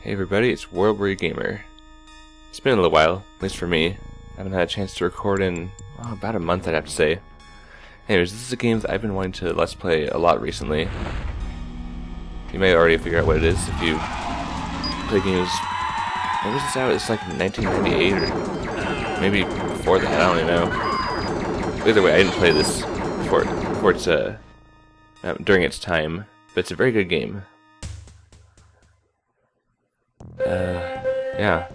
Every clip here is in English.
Hey everybody, it's World War Gamer. It's been a little while, at least for me. I haven't had a chance to record in about a month, I'd have to say. Anyways, this is a game that I've been wanting to Let's Play a lot recently. You may already figure out what it is if you play games. When was this out? It's like 1998 or maybe before that, I don't even know. Either way, I didn't play this before it's during its time, but it's a very good game. Yeah.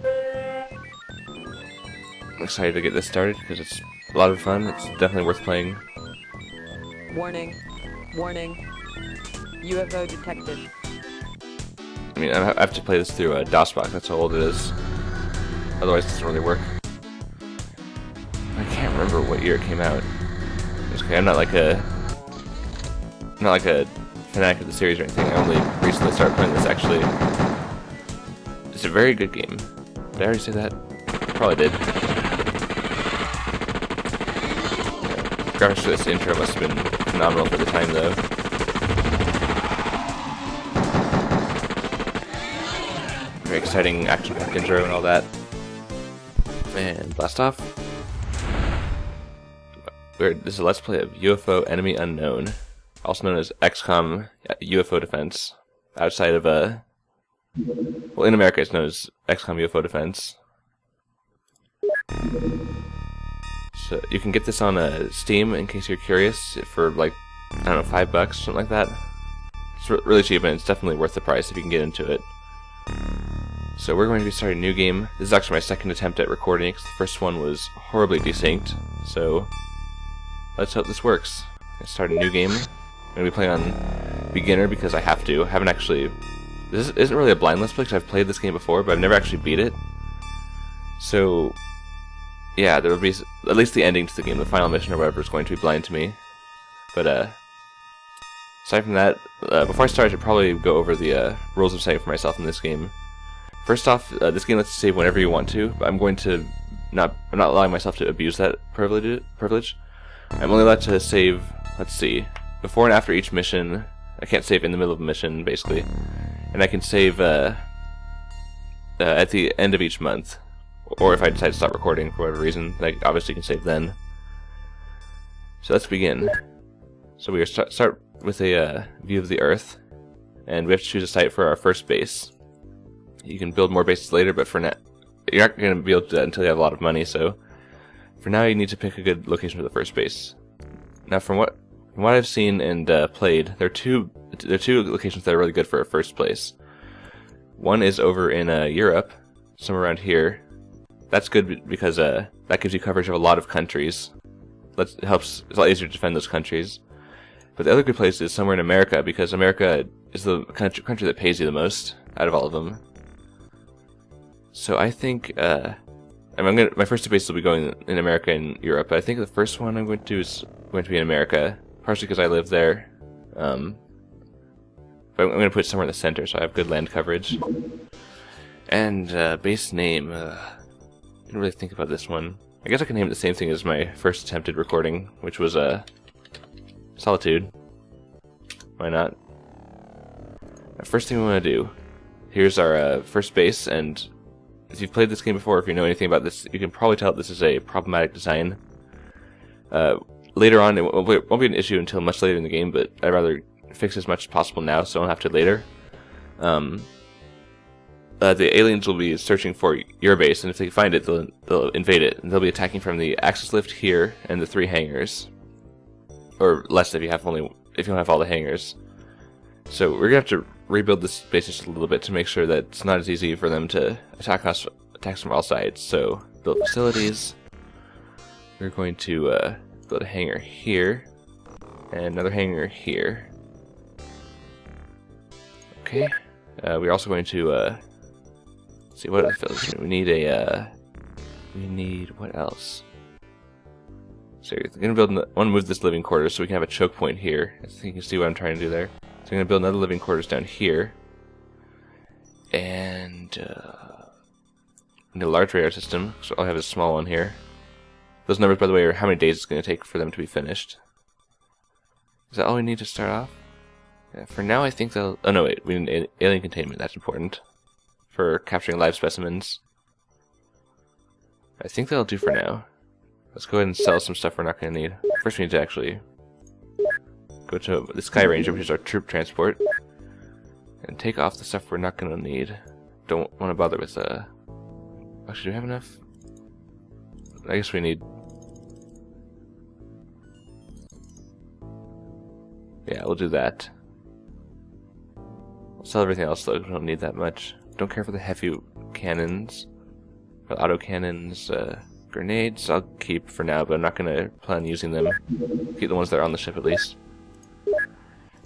I'm excited to get this started because it's a lot of fun. It's definitely worth playing. Warning. Warning. UFO detected. I mean, I have to play this through a DOSBox, that's how old it is. Otherwise, it doesn't really work. I can't remember what year it came out. It's okay, I'm not like a fanatic of the series or anything. I only recently started playing this, actually. It's a very good game. Did I already say that? Probably did. Graphics for this intro must have been phenomenal for the time, though. Very exciting action-packed intro and all that. And blast off. This is a Let's Play of UFO Enemy Unknown, also known as XCOM UFO Defense. Outside of well, in America it's known as XCOM UFO Defense. So you can get this on Steam in case you're curious for like, I don't know, $5, something like that. It's really cheap and it's definitely worth the price if you can get into it. So we're going to be starting a new game. This is actually my second attempt at recording because the first one was horribly desynced. So let's hope this works. I'm going to start a new game. I'm going to be playing on beginner because I have to. I haven't actually... This isn't really a blind Let's Play because I've played this game before, but I've never actually beat it. So, yeah, there will be at least the ending to the game, the final mission or whatever, is going to be blind to me. But, aside from that, before I start, I should probably go over the rules of saving for myself in this game. First off, this game lets you save whenever you want to, but I'm going to I'm not allowing myself to abuse that privilege. I'm only allowed to save, let's see, before and after each mission. I can't save in the middle of a mission, basically. And I can save at the end of each month. Or if I decide to stop recording for whatever reason, I obviously can save then. So let's begin. So we start with a view of the Earth. And we have to choose a site for our first base. You can build more bases later, but for now, you're not going to be able to do that until you have a lot of money, so... For now, you need to pick a good location for the first base. Now, from what I've seen and played, there are two locations that are really good for a first place. One is over in Europe, somewhere around here. That's good because that gives you coverage of a lot of countries. It's a lot easier to defend those countries. But the other good place is somewhere in America, because America is the country that pays you the most out of all of them. So I think my first two bases will be going in America and Europe, but I think the first one I'm going to do is going to be in America, partially because I live there. But I'm going to put it somewhere in the center, so I have good land coverage. And base name, didn't really think about this one. I guess I can name it the same thing as my first attempted recording, which was Solitude. Why not? The first thing we want to do, here's our first base, and if you've played this game before, if you know anything about this, you can probably tell this is a problematic design. Later on, it won't be an issue until much later in the game, but I'd rather fix as much as possible now, so I don't have to later. The aliens will be searching for your base, and if they find it, they'll invade it. And they'll be attacking from the access lift here and the 3 hangars, or less if you don't have all the hangars. So we're gonna have to rebuild this base just a little bit to make sure that it's not as easy for them to attack us from all sides. So build facilities. We're going to build a hangar here and another hangar here. Okay. We're also going to see what other facilities we need. We need what else? So we're gonna want to move this living quarters so we can have a choke point here. I think you can see what I'm trying to do there. So I'm going to build another living quarters down here. And I need a large radar system, so I'll have a small one here. Those numbers, by the way, are how many days it's going to take for them to be finished. Is that all we need to start off? Yeah, for now, I think they'll... Oh, no, wait. We need alien containment. That's important. for capturing live specimens. I think that'll do for now. Let's go ahead and sell some stuff we're not going to need. First we need to actually go to the Sky Ranger, which is our troop transport, and take off the stuff we're not going to need. Don't want to bother with, actually, do we have enough? I guess we need... Yeah, we'll do that. We'll sell everything else, though. We don't need that much. Don't care for the heavy cannons. For the auto cannons, grenades, I'll keep for now, but I'm not going to plan on using them. Keep the ones that are on the ship, at least. Now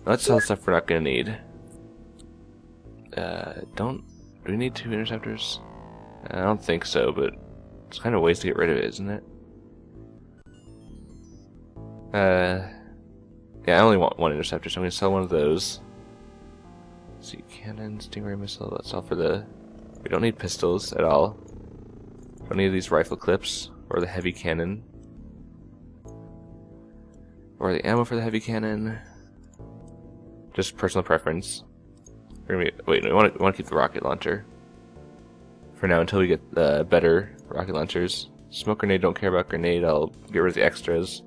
let's sell the stuff we're not going to need. Do we need 2 interceptors? I don't think so, but it's kind of ways to get rid of it, isn't it? Yeah, I only want 1 interceptor, so I'm going to sell one of those. Let's see, cannon, stingray missile, that's all for the... We don't need pistols at all. Don't need these rifle clips, or the heavy cannon. Or the ammo for the heavy cannon. Just personal preference. Wait, no, we want to keep the rocket launcher. For now, until we get better rocket launchers. Smoke grenade, don't care about grenade, I'll get rid of the extras.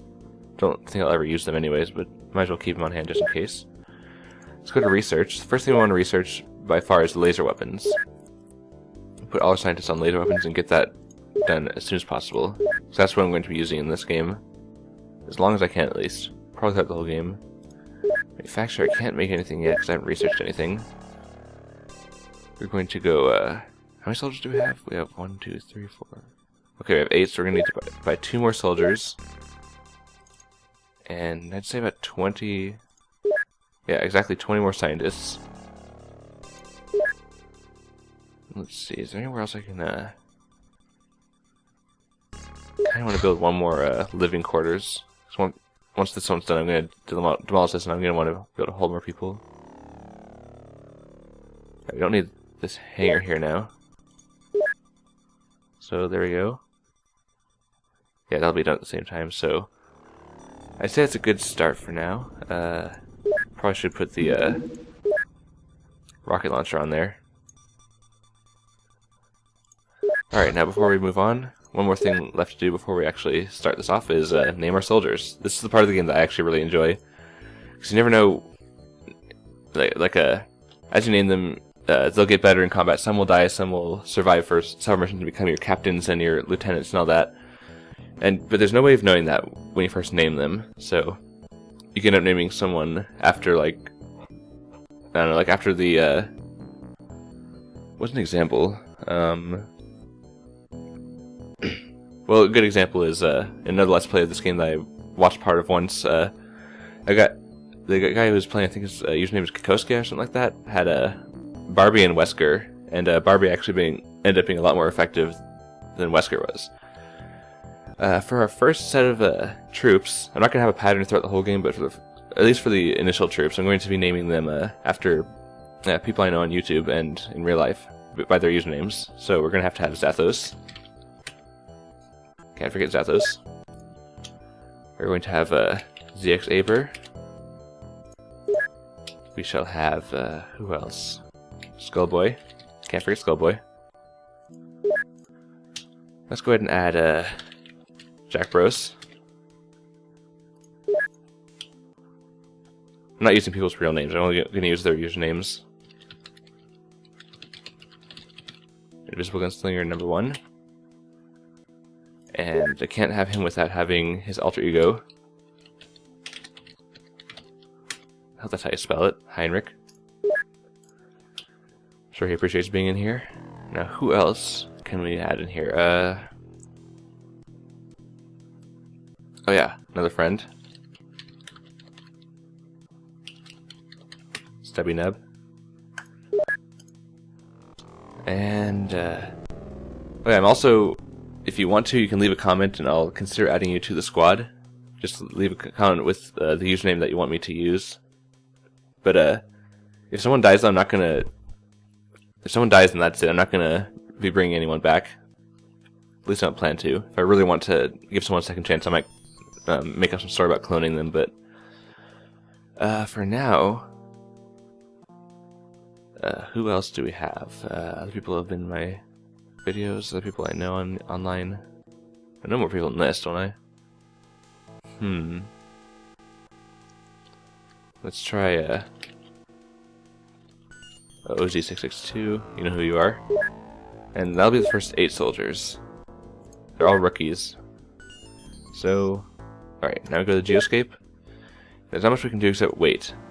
Don't think I'll ever use them anyways, but might as well keep them on hand just in case. Let's go to research. The first thing we want to research by far is laser weapons. Put all our scientists on laser weapons and get that done as soon as possible. So that's what I'm going to be using in this game. As long as I can, at least. Probably throughout the whole game. Manufacturer, I can't make anything yet because I haven't researched anything. We're going to go, how many soldiers do we have? We have 1, 2, 3, 4. Okay, we have 8, so we're going to need to buy 2 more soldiers. And I'd say about 20... Yeah, exactly 20 more scientists. Let's see, is there anywhere else I can, I kind of want to build one more, living quarters. So once this one's done, I'm going to demolish this, and I'm going to want to be able to hold more people. We don't need this hangar here now. So there we go. Yeah, that'll be done at the same time, so... I'd say that's a good start for now. Probably should put the, rocket launcher on there. Alright, now before we move on, one more thing left to do before we actually start this off is name our soldiers. This is the part of the game that I actually really enjoy. Because you never know, as you name them, they'll get better in combat. Some will die, some will survive for several missions and become your captains and your lieutenants and all that. But there's no way of knowing that when you first name them, so you can end up naming someone after, like, I don't know, like after the, what's an example? Well, a good example is, another Let's Play of this game that I watched part of once, I got, the guy who was playing, I think his username was Kokoska or something like that, had, Barbie and Wesker, and, Barbie actually ended up being a lot more effective than Wesker was. For our first set of troops, I'm not going to have a pattern throughout the whole game, but at least for the initial troops, I'm going to be naming them after people I know on YouTube and in real life by their usernames. So we're going to have Zathos. Can't forget Zathos. We're going to have ZX Aber. We shall have, who else? Skullboy. Can't forget Skullboy. Let's go ahead and add Jack Bros. I'm not using people's real names, I'm only going to use their usernames. Invisible Gunslinger number 1. And I can't have him without having his alter ego. I hope that's how you spell it. Heinrich. Sure he appreciates being in here. Now who else can we add in here? Oh yeah, another friend. Stubby Nub. And, okay, I'm also, if you want to, you can leave a comment and I'll consider adding you to the squad. Just leave a comment with the username that you want me to use. But, if someone dies, I'm not gonna... If someone dies, then that's it. I'm not gonna be bringing anyone back. At least I don't plan to. If I really want to give someone a second chance, I might make up some story about cloning them, but for now, Who else do we have? Other people have been in my videos, other people I know online. I know more people than this, don't I? Let's try OZ662, you know who you are. And that'll be the first 8 soldiers. They're all rookies. So, alright, now we go to the geoscape. There's not much we can do except wait.